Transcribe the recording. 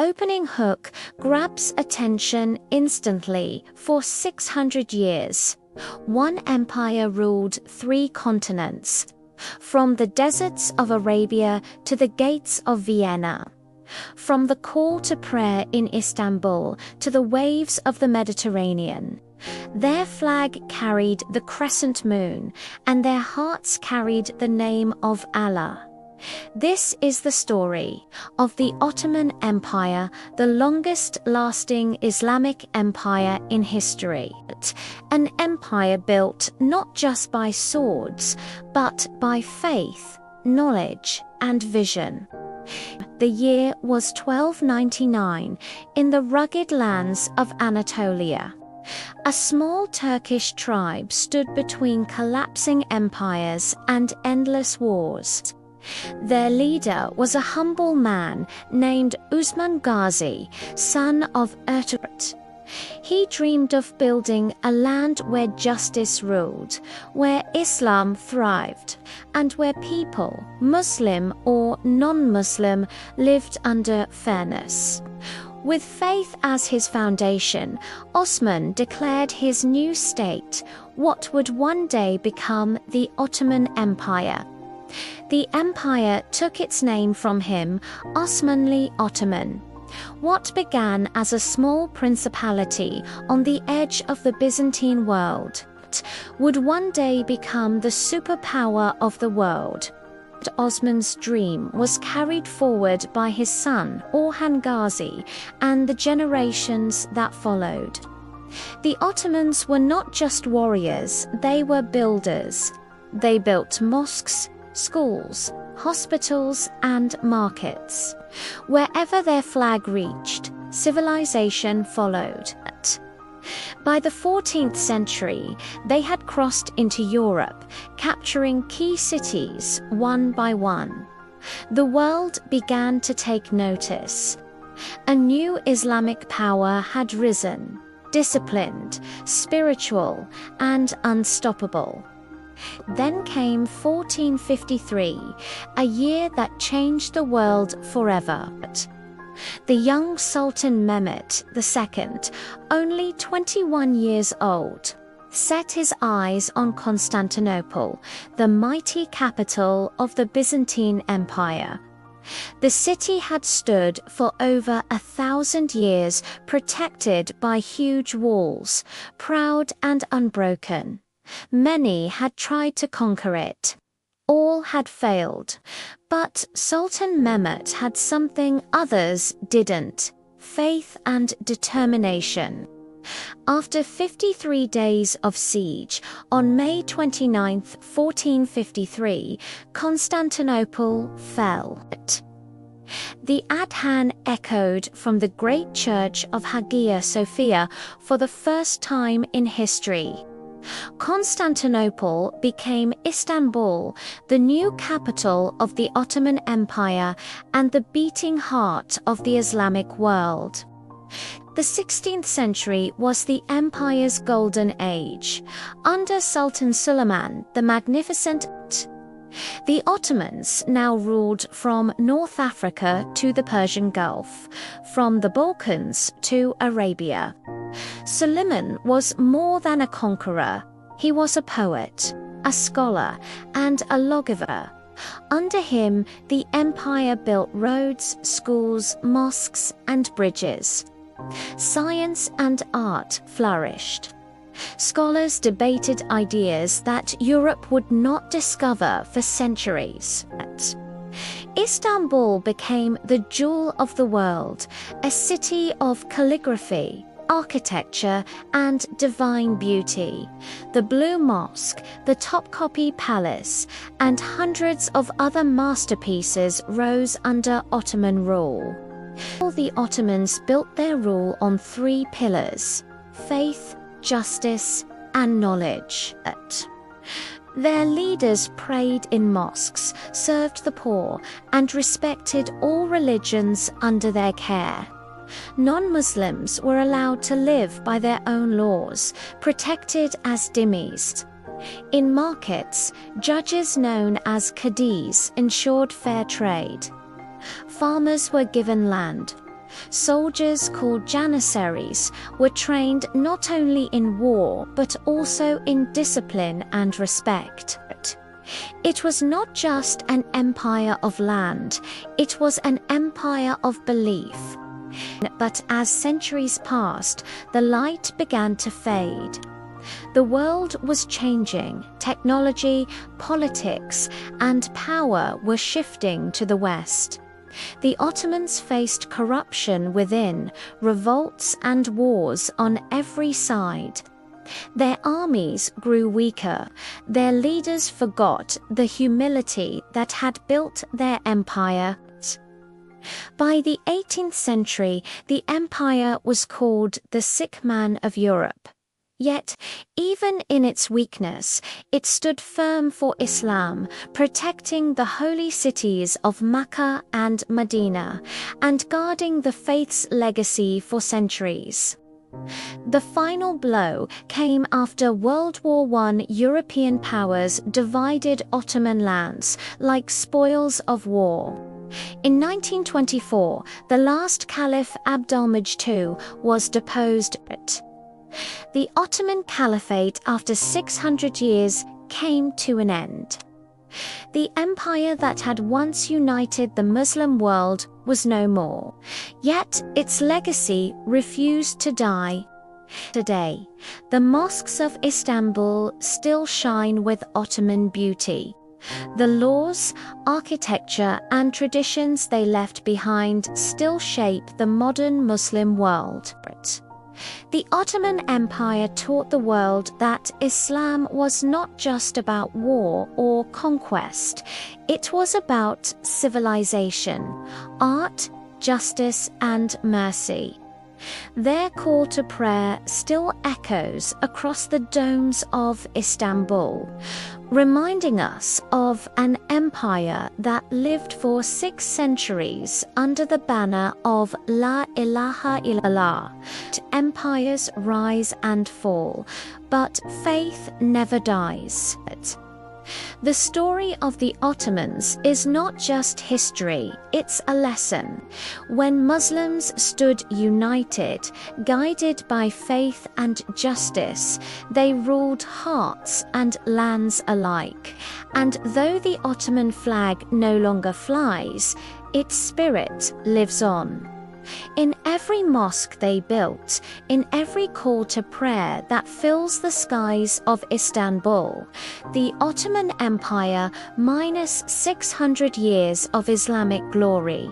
opening hook grabs attention instantly. For 600 years, one empire ruled 3 continents, from the deserts of Arabia to the gates of Vienna, from the call to prayer in Istanbul to the waves of the Mediterranean. Their flag carried the crescent moon, and their hearts carried the name of Allah. This is the story of the Ottoman Empire, the longest-lasting Islamic empire in history. An empire built not just by swords, but by faith, knowledge, and vision. The year was 1299 in the rugged lands of Anatolia. A small Turkish tribe stood between collapsing empires and endless wars. Their leader was a humble man named Osman Ghazi, son of Ertuğrul. He dreamed of building a land where justice ruled, where Islam thrived, and where people, Muslim or non-Muslim, lived under fairness. With faith as his foundation, Osman declared his new state, what would one day become the Ottoman Empire. The empire took its name from him, Osmanli Ottoman. What began as a small principality on the edge of the Byzantine world would one day become the superpower of the world. Osman's dream was carried forward by his son, Orhan Ghazi, and the generations that followed. The Ottomans were not just warriors, they were builders. They built mosques, schools, hospitals, and markets. Wherever their flag reached, civilization followed. By the 14th century, they had crossed into Europe, capturing key cities one by one. The world began to take notice. A new Islamic power had risen, disciplined, spiritual, and unstoppable. Then came 1453, a year that changed the world forever. The young Sultan Mehmet II, only 21 years old, set his eyes on Constantinople, the mighty capital of the Byzantine Empire. The city had stood for over 1,000 years, protected by huge walls, proud and unbroken. Many had tried to conquer it. All had failed, but Sultan Mehmet had something others didn't: faith and determination. After 53 days of siege, on May 29, 1453, Constantinople fell. The adhan echoed from the great church of Hagia Sophia for the first time in history. Constantinople became Istanbul, the new capital of the Ottoman Empire and the beating heart of the Islamic world. The 16th century was the empire's golden age. Under Sultan Suleiman the Magnificent, the Ottomans now ruled from North Africa to the Persian Gulf, from the Balkans to Arabia. Suleiman was more than a conqueror. He was a poet, a scholar, and a lawgiver. Under him, the empire built roads, schools, mosques, and bridges. Science and art flourished. Scholars debated ideas that Europe would not discover for centuries. Istanbul became the jewel of the world, a city of calligraphy, architecture, and divine beauty. The Blue Mosque, the Topkapi Palace, and hundreds of other masterpieces rose under Ottoman rule. All the Ottomans built their rule on 3 pillars: faith, justice, and knowledge. Their leaders prayed in mosques, served the poor, and respected all religions under their care. Non-Muslims were allowed to live by their own laws, protected as dhimmis. In markets, judges known as qadis ensured fair trade. Farmers were given land. Soldiers called janissaries were trained not only in war but also in discipline and respect. It was not just an empire of land, it was an empire of belief. But as centuries passed, the light began to fade. The world was changing. Technology, politics, and power were shifting to the West. The Ottomans faced corruption within, revolts and wars on every side. Their armies grew weaker. Their leaders forgot the humility that had built their empire. By the 18th century, the empire was called the sick man of Europe. Yet, even in its weakness, it stood firm for Islam, protecting the holy cities of Mecca and Medina, and guarding the faith's legacy for centuries. The final blow came after World War I. European powers divided Ottoman lands like spoils of war. In 1924, the last Caliph Abdülmecid II was deposed. The Ottoman Caliphate, after 600 years, came to an end. The empire that had once united the Muslim world was no more, yet its legacy refused to die. Today, the mosques of Istanbul still shine with Ottoman beauty. The laws, architecture, and traditions they left behind still shape the modern Muslim world. The Ottoman Empire taught the world that Islam was not just about war or conquest, it was about civilization, art, justice, and mercy. Their call to prayer still echoes across the domes of Istanbul, reminding us of an empire that lived for 6 centuries under the banner of La ilaha illallah. Empires rise and fall, but faith never dies. The story of the Ottomans is not just history, it's a lesson. When Muslims stood united, guided by faith and justice, they ruled hearts and lands alike. And though the Ottoman flag no longer flies, its spirit lives on. In every mosque they built, in every call to prayer that fills the skies of Istanbul, the Ottoman Empire minus 600 years of Islamic glory.